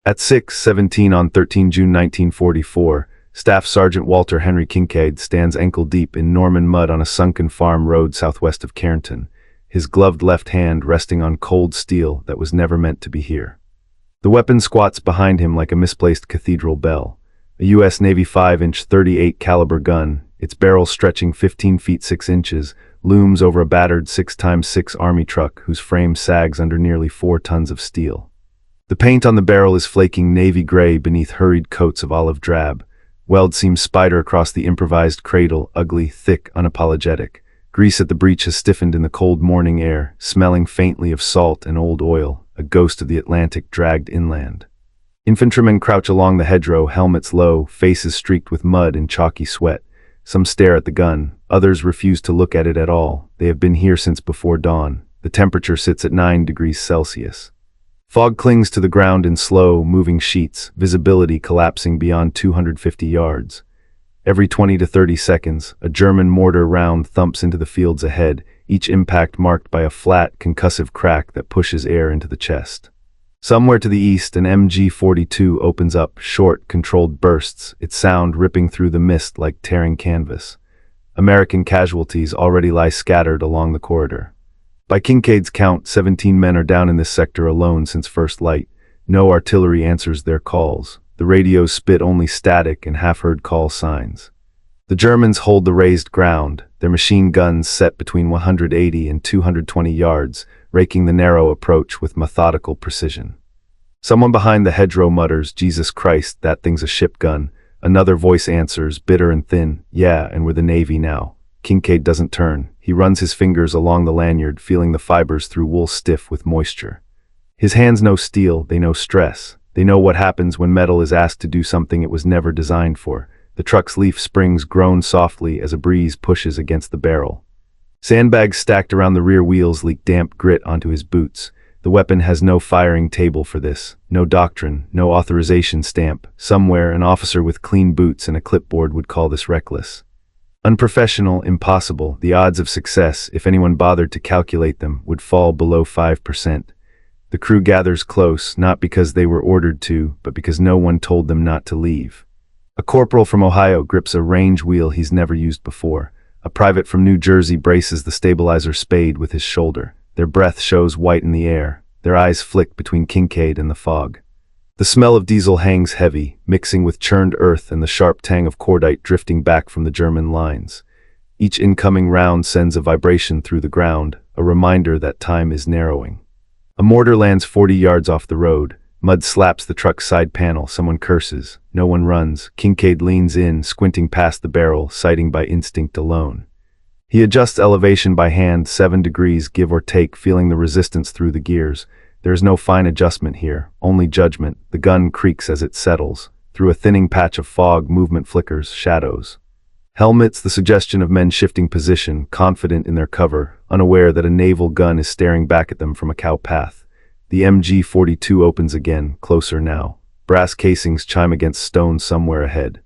At 6:17 on 13 June 1944, Staff Sergeant Walter Henry Kincaid stands ankle-deep in Norman mud on a sunken farm road southwest of Carentan, his gloved left hand resting on cold steel that was never meant to be here. The weapon squats behind him like a misplaced cathedral bell, a U.S. Navy 5-inch .38 caliber gun, its barrel stretching 15 feet 6 inches, looms over a battered 6x6 Army truck whose frame sags under nearly 4 tons of steel. The paint on the barrel is flaking navy gray beneath hurried coats of olive drab. Weld seams spider across the improvised cradle, ugly, thick, unapologetic. Grease at the breech has stiffened in the cold morning air, smelling faintly of salt and old oil, a ghost of the Atlantic dragged inland. Infantrymen crouch along the hedgerow, helmets low, faces streaked with mud and chalky sweat. Some stare at the gun, others refuse to look at it at all. They have been here since before dawn. The temperature sits at 9 degrees Celsius. Fog clings to the ground in slow, moving sheets, visibility collapsing beyond 250 yards. Every 20 to 30 seconds, a German mortar round thumps into the fields ahead, each impact marked by a flat, concussive crack that pushes air into the chest. Somewhere to the east, an MG-42 opens up, short, controlled bursts, its sound ripping through the mist like tearing canvas. American casualties already lie scattered along the corridor. By Kincaid's count, 17 men are down in this sector alone since first light. No artillery answers their calls. The radios spit only static and half-heard call signs. The Germans hold the raised ground, their machine guns set between 180 and 220 yards, raking the narrow approach with methodical precision. Someone behind the hedgerow mutters, "Jesus Christ, that thing's a ship gun." Another voice answers, bitter and thin, "Yeah, and we're the Navy now." Kincaid doesn't turn. He runs his fingers along the lanyard, feeling the fibers through wool stiff with moisture. His hands know steel, they know stress. They know what happens when metal is asked to do something it was never designed for. The truck's leaf springs groan softly as a breeze pushes against the barrel. Sandbags stacked around the rear wheels leak damp grit onto his boots. The weapon has no firing table for this, no doctrine, no authorization stamp. Somewhere, an officer with clean boots and a clipboard would call this reckless. Unprofessional, impossible. The odds of success, if anyone bothered to calculate them, would fall below 5%. The crew gathers close, not because they were ordered to, but because no one told them not to leave. A corporal from Ohio grips a range wheel he's never used before. A private from New Jersey braces the stabilizer spade with his shoulder. Their breath shows white in the air. Their eyes flick between Kincaid and the fog. The smell of diesel hangs heavy, mixing with churned earth and the sharp tang of cordite drifting back from the German lines. Each incoming round sends a vibration through the ground, a reminder that time is narrowing. A mortar lands 40 yards off the road. Mud slaps the truck's side panel. Someone curses. No one runs. Kincaid leans in, squinting past the barrel, sighting by instinct alone. He adjusts elevation by hand, 7 degrees give or take, feeling the resistance through the gears. There is no fine adjustment here, only judgment. The gun creaks as it settles. Through a thinning patch of fog, movement flickers, shadows. Helmets, the suggestion of men shifting position, confident in their cover, unaware that a naval gun is staring back at them from a cow path. The MG-42 opens again, closer now. Brass casings chime against stone somewhere ahead.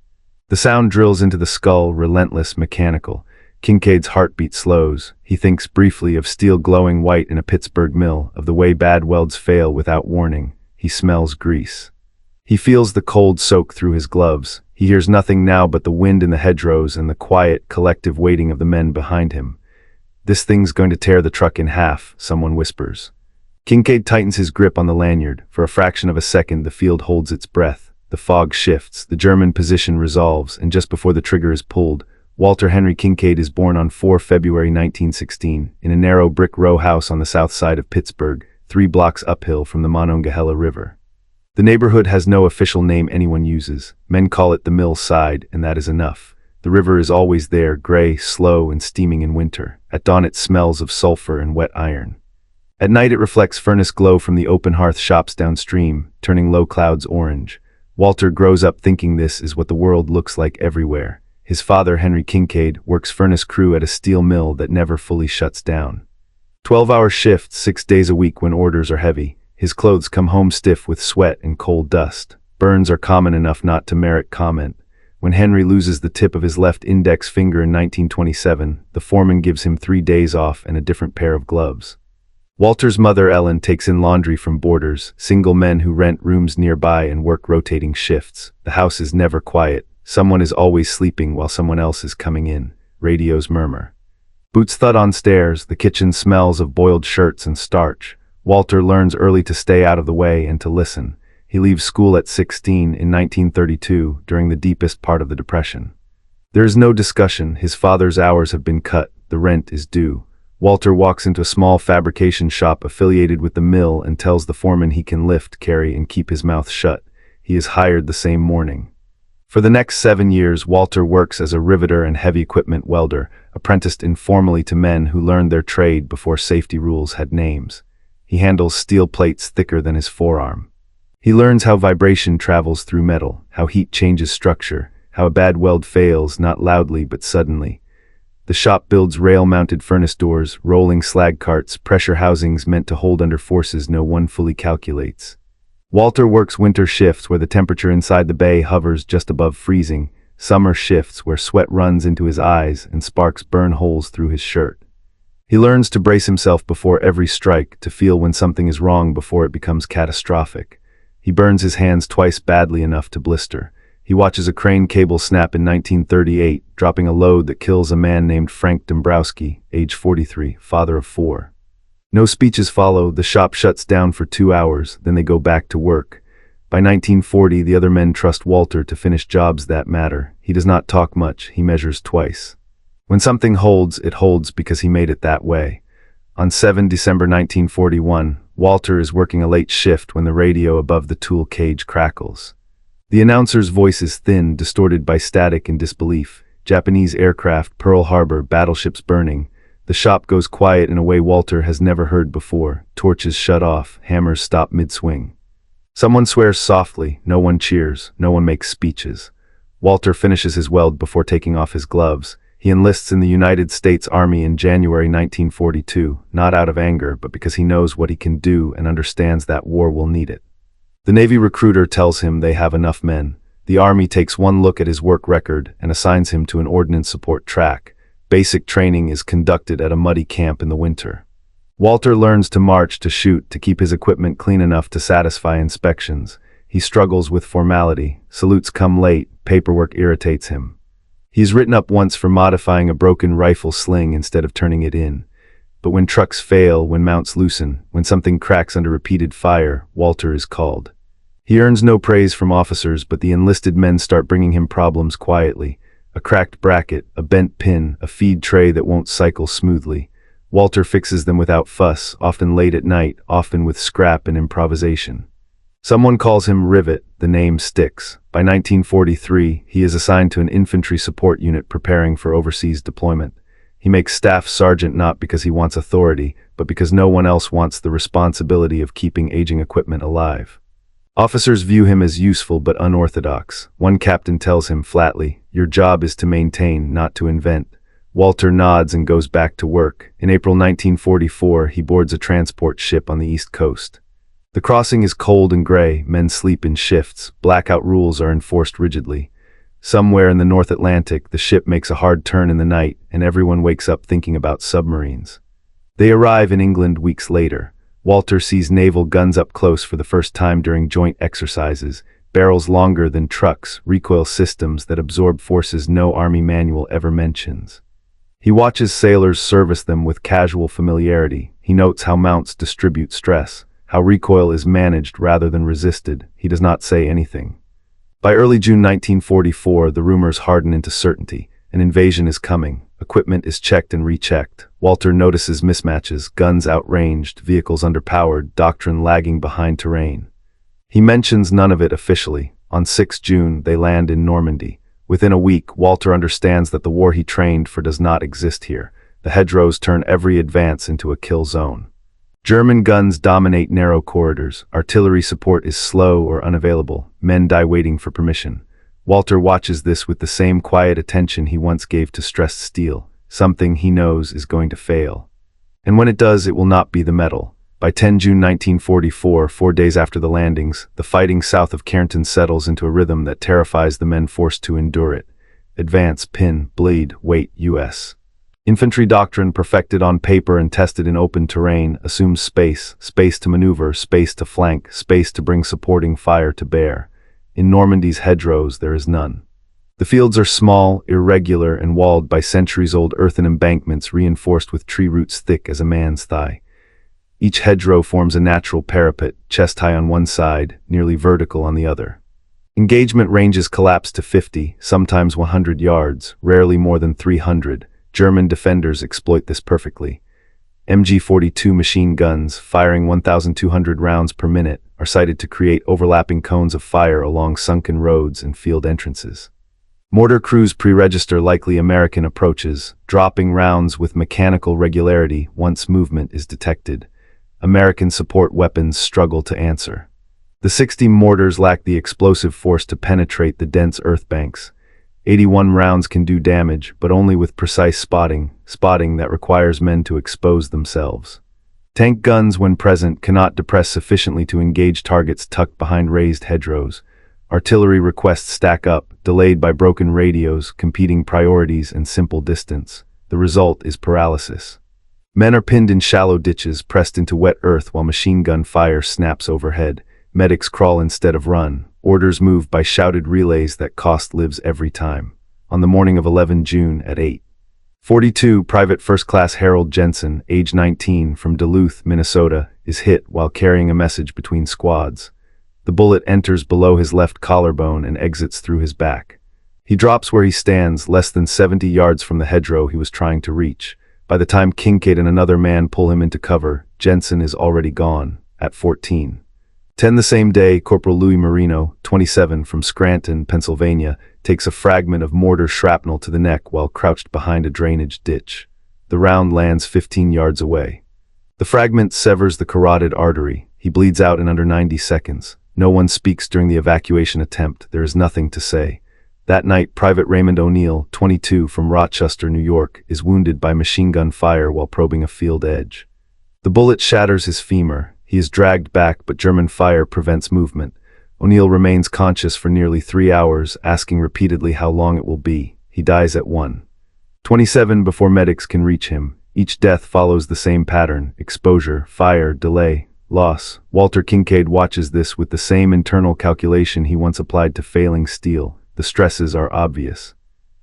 The sound drills into the skull, relentless, mechanical. Kincaid's heartbeat slows. He thinks briefly of steel glowing white in a Pittsburgh mill, of the way bad welds fail without warning. He smells grease. He feels the cold soak through his gloves. He hears nothing now but the wind in the hedgerows and the quiet, collective waiting of the men behind him. "This thing's going to tear the truck in half," someone whispers. Kincaid tightens his grip on the lanyard. For a fraction of a second, the field holds its breath. The fog shifts, the German position resolves, and just before the trigger is pulled, Walter Henry Kincaid is born on 4 February 1916 in a narrow brick row house on the south side of Pittsburgh, 3 blocks uphill from the Monongahela River. The neighborhood has no official name anyone uses. Men call it the Mill Side, and that is enough. The river is always there, gray, slow, and steaming in winter. At dawn it smells of sulfur and wet iron. At night it reflects furnace glow from the open hearth shops downstream, turning low clouds orange. Walter grows up thinking this is what the world looks like everywhere. His father, Henry Kincaid, works furnace crew at a steel mill that never fully shuts down. 12-hour shifts, 6 days a week when orders are heavy. His clothes come home stiff with sweat and coal dust. Burns are common enough not to merit comment. When Henry loses the tip of his left index finger in 1927, the foreman gives him 3 days off and a different pair of gloves. Walter's mother Ellen takes in laundry from boarders, single men who rent rooms nearby and work rotating shifts. The house is never quiet. Someone is always sleeping while someone else is coming in. Radios murmur. Boots thud on stairs. The kitchen smells of boiled shirts and starch. Walter learns early to stay out of the way and to listen. He leaves school at 16 in 1932 during the deepest part of the Depression. There is no discussion. His father's hours have been cut. The rent is due. Walter walks into a small fabrication shop affiliated with the mill and tells the foreman he can lift, carry, and keep his mouth shut. He is hired the same morning. For the next 7 years, Walter works as a riveter and heavy equipment welder, apprenticed informally to men who learned their trade before safety rules had names. He handles steel plates thicker than his forearm. He learns how vibration travels through metal, how heat changes structure, how a bad weld fails, not loudly but suddenly. The shop builds rail-mounted furnace doors, rolling slag carts, pressure housings meant to hold under forces no one fully calculates. Walter works winter shifts where the temperature inside the bay hovers just above freezing, summer shifts where sweat runs into his eyes and sparks burn holes through his shirt. He learns to brace himself before every strike, to feel when something is wrong before it becomes catastrophic. He burns his hands twice badly enough to blister. He watches a crane cable snap in 1938, dropping a load that kills a man named Frank Dombrowski, age 43, father of 4. No speeches follow. The shop shuts down for 2 hours, then they go back to work. By 1940, the other men trust Walter to finish jobs that matter. He does not talk much, he measures twice. When something holds, it holds because he made it that way. On 7 December 1941, Walter is working a late shift when the radio above the tool cage crackles. The announcer's voice is thin, distorted by static and disbelief. Japanese aircraft, Pearl Harbor, battleships burning. The shop goes quiet in a way Walter has never heard before. Torches shut off, hammers stop mid-swing. Someone swears softly, no one cheers, no one makes speeches. Walter finishes his weld before taking off his gloves. He enlists in the United States Army in January 1942, not out of anger, but because he knows what he can do and understands that war will need it. The Navy recruiter tells him they have enough men. The Army takes one look at his work record and assigns him to an ordnance support track. Basic training is conducted at a muddy camp in the winter. Walter learns to march, to shoot, to keep his equipment clean enough to satisfy inspections. He struggles with formality. Salutes come late. Paperwork irritates him. He's written up once for modifying a broken rifle sling instead of turning it in. But when trucks fail, when mounts loosen, when something cracks under repeated fire, Walter is called. He earns no praise from officers, but the enlisted men start bringing him problems quietly. A cracked bracket, a bent pin, a feed tray that won't cycle smoothly. Walter fixes them without fuss, often late at night, often with scrap and improvisation. Someone calls him Rivet. The name sticks. By 1943, he is assigned to an infantry support unit preparing for overseas deployment. He makes staff sergeant not because he wants authority, but because no one else wants the responsibility of keeping aging equipment alive. Officers view him as useful but unorthodox. One captain tells him flatly, "Your job is to maintain, not to invent." Walter nods and goes back to work. In April 1944, he boards a transport ship on the East Coast. The crossing is cold and gray. Men sleep in shifts. Blackout rules are enforced rigidly. Somewhere in the North Atlantic, the ship makes a hard turn in the night, and everyone wakes up thinking about submarines. They arrive in England weeks later. Walter sees naval guns up close for the first time during joint exercises, barrels longer than trucks, recoil systems that absorb forces no Army manual ever mentions. He watches sailors service them with casual familiarity. He notes how mounts distribute stress, how recoil is managed rather than resisted. He does not say anything. By early June 1944, the rumors harden into certainty. An invasion is coming. Equipment is checked and rechecked. Walter notices mismatches, guns outranged, vehicles underpowered, doctrine lagging behind terrain. He mentions none of it officially. On 6 June, they land in Normandy. Within a week, Walter understands that the war he trained for does not exist here. The hedgerows turn every advance into a kill zone. German guns dominate narrow corridors. Artillery support is slow or unavailable. Men die waiting for permission. Walter watches this with the same quiet attention he once gave to stressed steel. Something he knows is going to fail. And when it does, it will not be the metal. By 10 June 1944, 4 days after the landings, the fighting south of Carentan settles into a rhythm that terrifies the men forced to endure it. Advance, pin, bleed, wait, U.S. Infantry doctrine perfected on paper and tested in open terrain assumes space to maneuver, space to flank, space to bring supporting fire to bear. In Normandy's hedgerows there is none. The fields are small, irregular, and walled by centuries-old earthen embankments reinforced with tree roots thick as a man's thigh. Each hedgerow forms a natural parapet, chest-high on one side, nearly vertical on the other. Engagement ranges collapse to 50, sometimes 100 yards, rarely more than 300. German defenders exploit this perfectly. MG-42 machine guns, firing 1,200 rounds per minute, are sited to create overlapping cones of fire along sunken roads and field entrances. Mortar crews pre-register likely American approaches, dropping rounds with mechanical regularity once movement is detected. American support weapons struggle to answer. The 60 mortars lack the explosive force to penetrate the dense earth banks. 81 rounds can do damage, but only with precise spotting that requires men to expose themselves. Tank guns, when present, cannot depress sufficiently to engage targets tucked behind raised hedgerows. Artillery requests stack up, delayed by broken radios, competing priorities, and simple distance. The result is paralysis. Men are pinned in shallow ditches, pressed into wet earth while machine gun fire snaps overhead. Medics crawl instead of run. Orders move by shouted relays that cost lives every time. On the morning of 11 June at 8:42, Private First Class Harold Jensen, age 19, from Duluth, Minnesota, is hit while carrying a message between squads. The bullet enters below his left collarbone and exits through his back. He drops where he stands, less than 70 yards from the hedgerow he was trying to reach. By the time Kincaid and another man pull him into cover, Jensen is already gone, at 14:10 the same day. Corporal Louis Marino, 27, from Carentan, Pennsylvania, takes a fragment of mortar shrapnel to the neck while crouched behind a drainage ditch. The round lands 15 yards away. The fragment severs the carotid artery. He bleeds out in under 90 seconds. No one speaks during the evacuation attempt. There is nothing to say. That night, Private Raymond O'Neill, 22, from Rochester, New York, is wounded by machine gun fire while probing a field edge. The bullet shatters his femur. He is dragged back, but German fire prevents movement. O'Neill remains conscious for nearly 3 hours, asking repeatedly how long it will be. He dies at 1:27 before medics can reach him. Each death follows the same pattern: exposure, fire, delay, loss. Walter Kincaid watches this with the same internal calculation he once applied to failing steel. The stresses are obvious.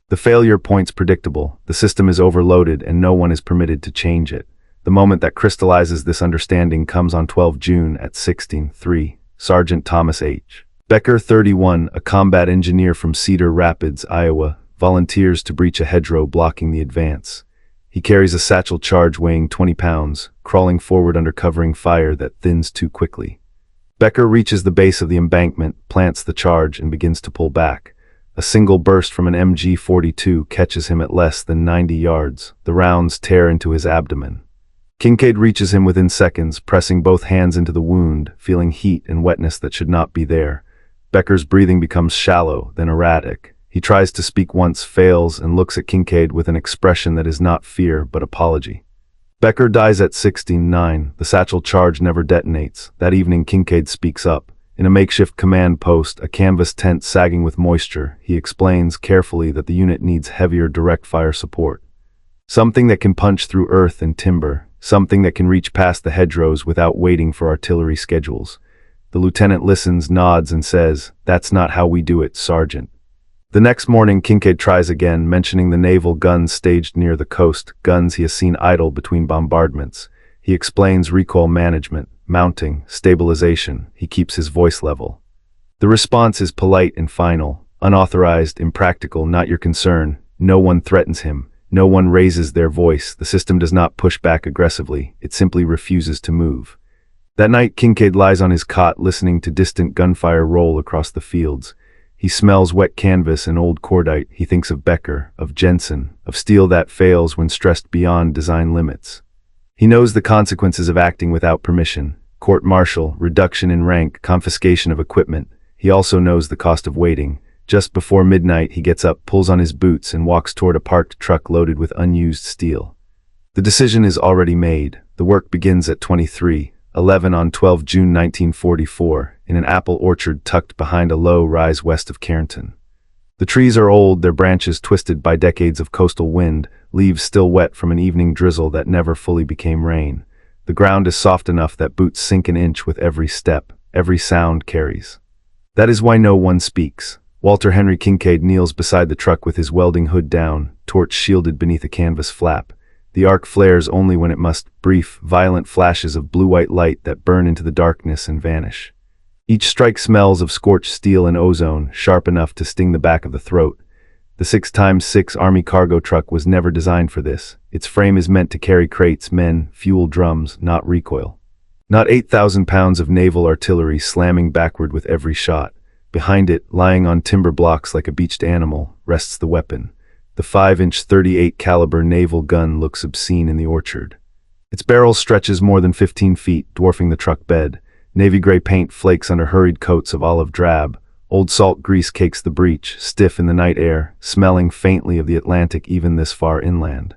The failure point's predictable. The system is overloaded and no one is permitted to change it. The moment that crystallizes this understanding comes on 12 June at 16:03. Sergeant Thomas H. Becker, 31, a combat engineer from Cedar Rapids, Iowa, volunteers to breach a hedgerow blocking the advance. He carries a satchel charge weighing 20 pounds, crawling forward under covering fire that thins too quickly. Becker reaches the base of the embankment, plants the charge, and begins to pull back. A single burst from an MG-42 catches him at less than 90 yards. The rounds tear into his abdomen. Kincaid reaches him within seconds, pressing both hands into the wound, feeling heat and wetness that should not be there. Becker's breathing becomes shallow, then erratic. He tries to speak once, fails, and looks at Kincaid with an expression that is not fear, but apology. Becker dies at 16:09. The satchel charge never detonates. That evening, Kincaid speaks up. In a makeshift command post, a canvas tent sagging with moisture, he explains carefully that the unit needs heavier direct fire support. Something that can punch through earth and timber. Something that can reach past the hedgerows without waiting for artillery schedules. The lieutenant listens, nods, and says, "That's not how we do it, Sergeant." The next morning, Kincaid tries again, mentioning the naval guns staged near the coast, guns he has seen idle between bombardments. He explains recoil management, mounting, stabilization. He keeps his voice level. The response is polite and final. Unauthorized, impractical, not your concern. No one threatens him. No one raises their voice. The system does not push back aggressively. It simply refuses to move. That night, Kincaid lies on his cot listening to distant gunfire roll across the fields. He smells wet canvas and old cordite. He thinks of Becker, of Jensen, of steel that fails when stressed beyond design limits. He knows the consequences of acting without permission: court-martial, reduction in rank, confiscation of equipment. He also knows the cost of waiting. Just before midnight, he gets up, pulls on his boots, and walks toward a parked truck loaded with unused steel. The decision is already made. The work begins at 23:11 on 12 June 1944, in an apple orchard tucked behind a low rise west of Carentan. The trees are old, their branches twisted by decades of coastal wind, leaves still wet from an evening drizzle that never fully became rain. The ground is soft enough that boots sink an inch with every step, every sound carries. That is why no one speaks. Walter Henry Kincaid kneels beside the truck with his welding hood down, torch shielded beneath a canvas flap. The arc flares only when it must, brief, violent flashes of blue-white light that burn into the darkness and vanish. Each strike smells of scorched steel and ozone, sharp enough to sting the back of the throat. The 6x6 Army cargo truck was never designed for this. Its frame is meant to carry crates, men, fuel drums, not recoil. Not 8,000 pounds of naval artillery slamming backward with every shot. Behind it, lying on timber blocks like a beached animal, rests the weapon. The 5-inch .38 caliber naval gun looks obscene in the orchard. Its barrel stretches more than 15 feet, dwarfing the truck bed. Navy gray paint flakes under hurried coats of olive drab. Old salt grease cakes the breech, stiff in the night air, smelling faintly of the Atlantic even this far inland.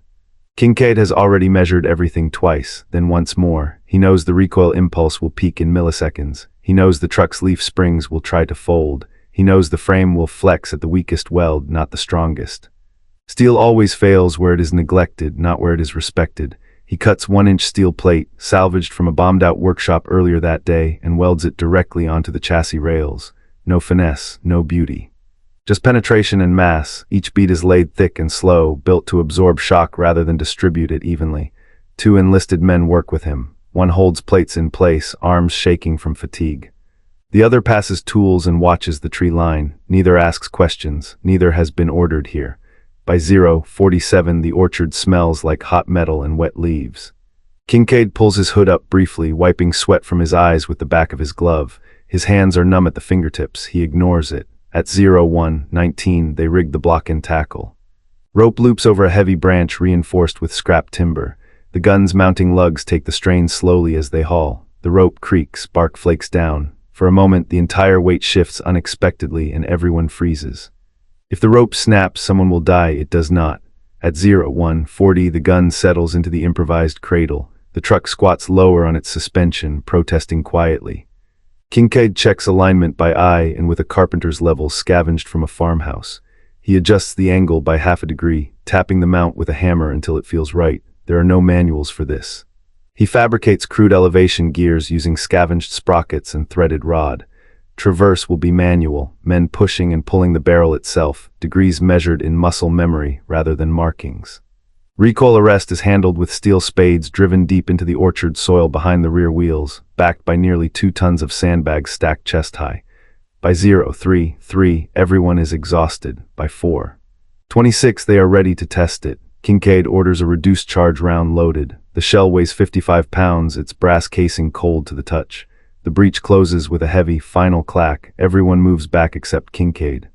Kincaid has already measured everything twice, then once more. He knows the recoil impulse will peak in milliseconds. He knows the truck's leaf springs will try to fold. He knows the frame will flex at the weakest weld, not the strongest. Steel always fails where it is neglected, not where it is respected. He cuts 1-inch steel plate, salvaged from a bombed-out workshop earlier that day, and welds it directly onto the chassis rails. No finesse, no beauty. Just penetration and mass. Each bead is laid thick and slow, built to absorb shock rather than distribute it evenly. 2 enlisted men work with him. One holds plates in place, arms shaking from fatigue. The other passes tools and watches the tree line. Neither asks questions. Neither has been ordered here. By 0:47, the orchard smells like hot metal and wet leaves. Kincaid pulls his hood up briefly, wiping sweat from his eyes with the back of his glove. His hands are numb at the fingertips. He ignores it. At 01:19, they rig the block and tackle. Rope loops over a heavy branch reinforced with scrap timber. The gun's mounting lugs take the strain slowly as they haul. The rope creaks, bark flakes down. For a moment, the entire weight shifts unexpectedly and everyone freezes. If the rope snaps, someone will die. It does not. At 01:40, the gun settles into the improvised cradle. The truck squats lower on its suspension, protesting quietly. Kincaid checks alignment by eye and with a carpenter's level scavenged from a farmhouse. He adjusts the angle by half a degree, tapping the mount with a hammer until it feels right. There are no manuals for this. He fabricates crude elevation gears using scavenged sprockets and threaded rod. Traverse will be manual, men pushing and pulling the barrel itself, degrees measured in muscle memory rather than markings. Recoil arrest is handled with steel spades driven deep into the orchard soil behind the rear wheels, backed by nearly 2 tons of sandbags stacked chest high. By 03:3, everyone is exhausted. By 4:26, they are ready to test it. Kincaid orders a reduced charge round loaded. The shell weighs 55 pounds, its brass casing cold to the touch. The breech closes with a heavy, final clack. Everyone moves back except Kincaid.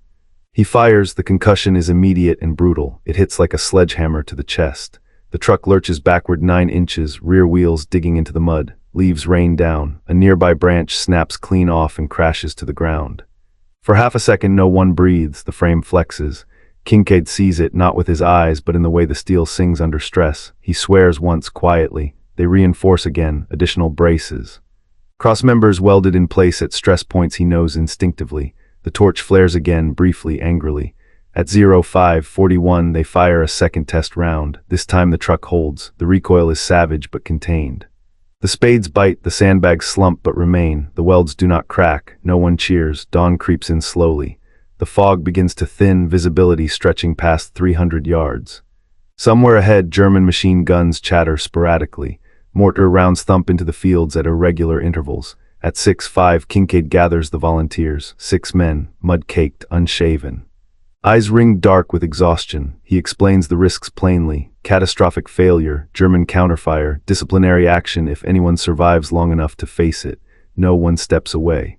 He fires. The concussion is immediate and brutal. It hits like a sledgehammer to the chest. The truck lurches backward 9 inches, rear wheels digging into the mud. Leaves rain down. A nearby branch snaps clean off and crashes to the ground. For half a second, no one breathes. The frame flexes. Kincaid sees it, not with his eyes, but in the way the steel sings under stress. He swears once quietly. They reinforce again, additional braces. Crossmembers welded in place at stress points he knows instinctively. The torch flares again, briefly, angrily. At 05:41, they fire a second test round. This time the truck holds. The recoil is savage but contained. The spades bite, the sandbags slump but remain. The welds do not crack. No one cheers. Dawn creeps in slowly. The fog begins to thin, visibility stretching past 300 yards. Somewhere ahead, German machine guns chatter sporadically. Mortar rounds thump into the fields at irregular intervals. At 6:05, Kincaid gathers the volunteers, 6 men, mud-caked, unshaven. Eyes ringed dark with exhaustion. He explains the risks plainly. Catastrophic failure, German counterfire, disciplinary action if anyone survives long enough to face it. No one steps away.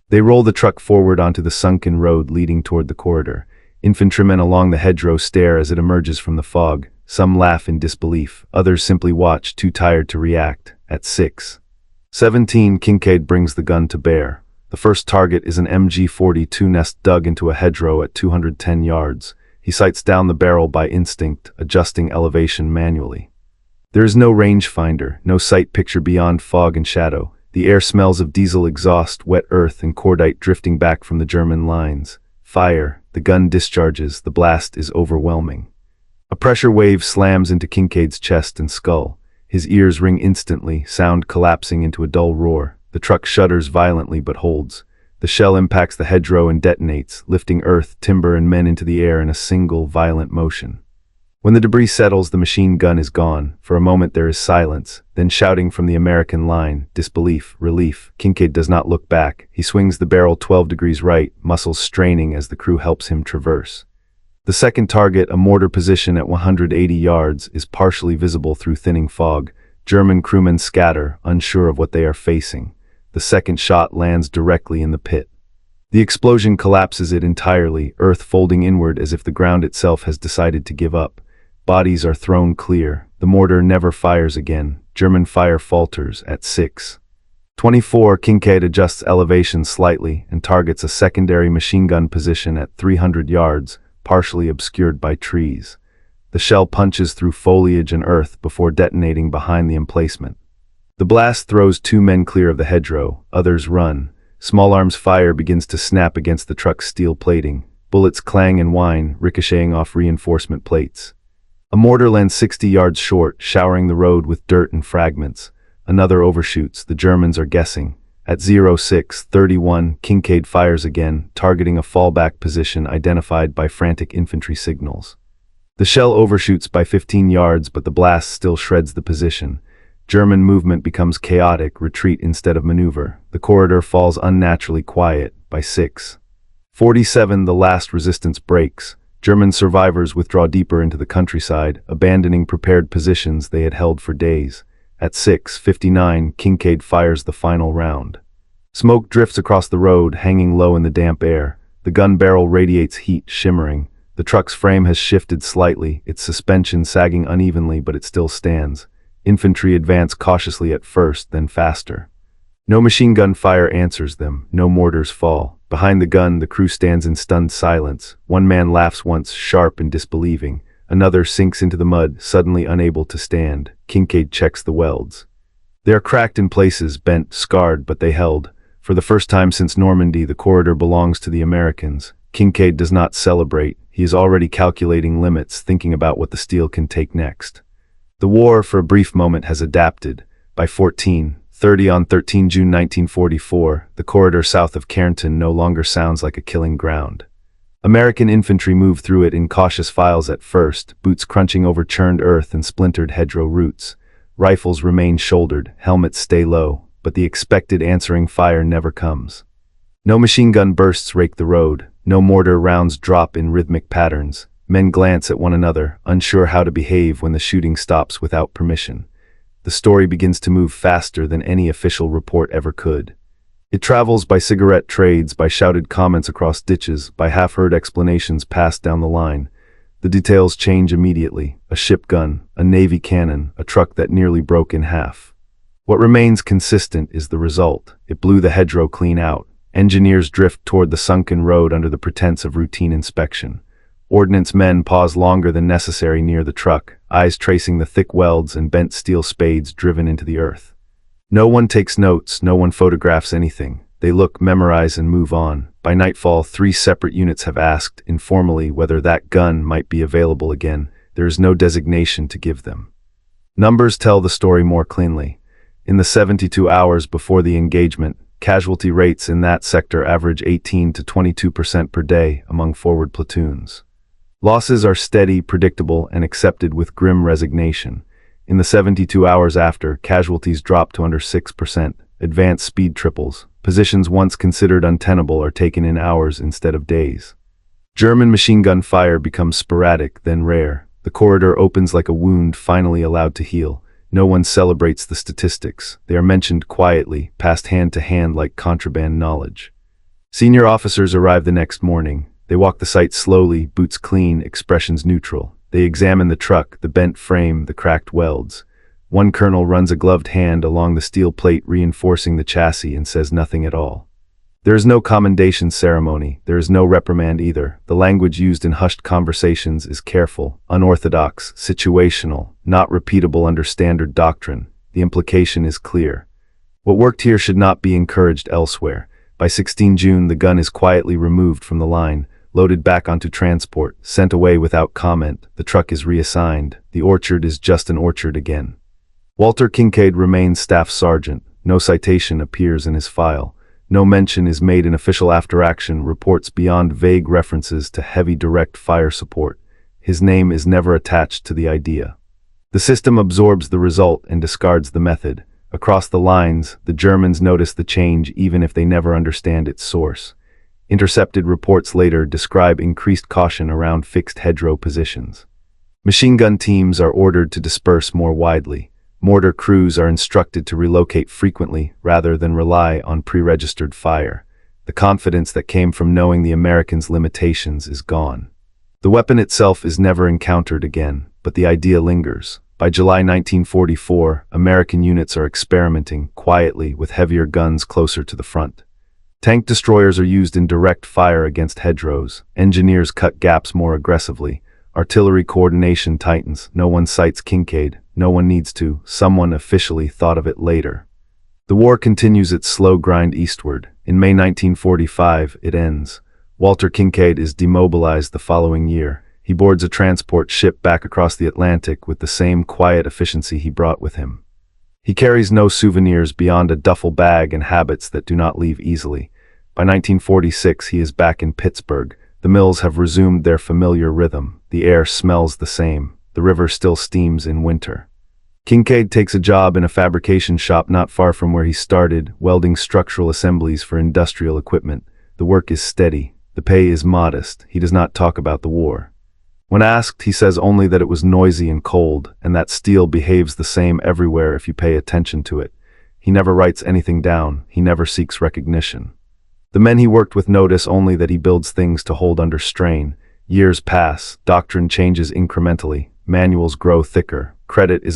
They roll the truck forward onto the sunken road leading toward the corridor. Infantrymen along the hedgerow stare as it emerges from the fog. Some laugh in disbelief. Others simply watch, too tired to react. At 6:17, Kincaid brings the gun to bear. The first target is an MG-42 nest dug into a hedgerow at 210 yards. He sights down the barrel by instinct, adjusting elevation manually. There is no rangefinder, no sight picture beyond fog and shadow. The air smells of diesel exhaust, wet earth, and cordite drifting back from the German lines. Fire. The gun discharges, the blast is overwhelming. A pressure wave slams into Kincaid's chest and skull. His ears ring instantly, sound collapsing into a dull roar. The truck shudders violently but holds. The shell impacts the hedgerow and detonates, lifting earth, timber, and men into the air in a single, violent motion. When the debris settles, the machine gun is gone. For a moment there is silence, then shouting from the American line, disbelief, relief. Kincaid does not look back. He swings the barrel 12 degrees right, muscles straining as the crew helps him traverse. The second target, a mortar position at 180 yards, is partially visible through thinning fog. German crewmen scatter, unsure of what they are facing. The second shot lands directly in the pit. The explosion collapses it entirely, earth folding inward as if the ground itself has decided to give up. Bodies are thrown clear. The mortar never fires again. German fire falters at 6:24. Kincaid adjusts elevation slightly and targets a secondary machine gun position at 300 yards, partially obscured by trees. The shell punches through foliage and earth before detonating behind the emplacement. The blast throws 2 men clear of the hedgerow. Others run. Small arms fire begins to snap against the truck's steel plating. Bullets clang and whine, ricocheting off reinforcement plates. A mortar lands 60 yards short, showering the road with dirt and fragments. Another overshoots. The Germans are guessing. At 06:31, Kincaid fires again, targeting a fallback position identified by frantic infantry signals. The shell overshoots by 15 yards, but the blast still shreds the position. German movement becomes chaotic, retreat instead of maneuver. The corridor falls unnaturally quiet. By 6:47, the last resistance breaks. German survivors withdraw deeper into the countryside, abandoning prepared positions they had held for days. At 6:59, Kincaid fires the final round. Smoke drifts across the road, hanging low in the damp air. The gun barrel radiates heat, shimmering. The truck's frame has shifted slightly, its suspension sagging unevenly, but it still stands. Infantry advance cautiously at first, then faster. No machine gun fire answers them. No mortars fall. Behind the gun, the crew stands in stunned silence. One man laughs once, sharp and disbelieving. Another sinks into the mud, suddenly unable to stand. Kincaid checks the welds. They are cracked in places, bent, scarred, but they held. For the first time since Normandy, the corridor belongs to the Americans. Kincaid does not celebrate. He is already calculating limits, thinking about what the steel can take next. The war, for a brief moment, has adapted. By 14:30 on 13 June 1944, the corridor south of Carentan no longer sounds like a killing ground. American infantry move through it in cautious files at first, boots crunching over churned earth and splintered hedgerow roots. Rifles remain shouldered, helmets stay low, but the expected answering fire never comes. No machine gun bursts rake the road, no mortar rounds drop in rhythmic patterns. Men glance at one another, unsure how to behave when the shooting stops without permission. The story begins to move faster than any official report ever could. It travels by cigarette trades, by shouted comments across ditches, by half-heard explanations passed down the line. The details change immediately: a ship gun, a Navy cannon, a truck that nearly broke in half. What remains consistent is the result. It blew the hedgerow clean out. Engineers drift toward the sunken road under the pretense of routine inspection. Ordnance men pause longer than necessary near the truck, eyes tracing the thick welds and bent steel spades driven into the earth. No one takes notes, no one photographs anything. They look, memorize, and move on. By nightfall, 3 separate units have asked, informally, whether that gun might be available again. There is no designation to give them. Numbers tell the story more cleanly. In the 72 hours before the engagement, casualty rates in that sector average 18 to 22% per day among forward platoons. Losses are steady, predictable, and accepted with grim resignation. In the 72 hours after, casualties drop to under 6%, advance speed triples. Positions once considered untenable are taken in hours instead of days. German machine gun fire becomes sporadic, then rare. The corridor opens like a wound finally allowed to heal. No one celebrates the statistics. They are mentioned quietly, passed hand to hand like contraband knowledge. Senior officers arrive the next morning. They walk the site slowly, boots clean, expressions neutral. They examine the truck, the bent frame, the cracked welds. One colonel runs a gloved hand along the steel plate reinforcing the chassis and says nothing at all. There is no commendation ceremony. There is no reprimand either. The language used in hushed conversations is careful, unorthodox, situational, not repeatable under standard doctrine. The implication is clear. What worked here should not be encouraged elsewhere. By 16 June, the gun is quietly removed from the line. loaded back onto transport, sent away without comment. The truck is reassigned. The orchard is just an orchard again. Walter Kincaid remains staff sergeant. No citation appears in his file. No mention is made in official after-action reports beyond vague references to heavy direct fire support. His name is never attached to the idea. The system absorbs the result and discards the method. Across the lines, the Germans notice the change even if they never understand its source. Intercepted reports later describe increased caution around fixed hedgerow positions. Machine gun teams are ordered to disperse more widely. Mortar crews are instructed to relocate frequently rather than rely on pre-registered fire. The confidence that came from knowing the Americans' limitations is gone. The weapon itself is never encountered again, but the idea lingers. By July 1944, American units are experimenting quietly with heavier guns closer to the front. Tank destroyers are used in direct fire against hedgerows. Engineers cut gaps more aggressively. Artillery coordination tightens. No one cites Kincaid. No one needs to. Someone officially thought of it later. The war continues its slow grind eastward. In May 1945, it ends. Walter Kincaid is demobilized the following year. He boards a transport ship back across the Atlantic with the same quiet efficiency he brought with him. He carries no souvenirs beyond a duffel bag and habits that do not leave easily. By 1946, he is back in Pittsburgh. The mills have resumed their familiar rhythm. The air smells the same. The river still steams in winter. Kincaid takes a job in a fabrication shop not far from where he started, welding structural assemblies for industrial equipment. The work is steady. The pay is modest. He does not talk about the war. When asked, he says only that it was noisy and cold, and that steel behaves the same everywhere if you pay attention to it. He never writes anything down. He never seeks recognition. The men he worked with notice only that he builds things to hold under strain. Years pass. Doctrine changes incrementally. Manuals grow thicker. Credit is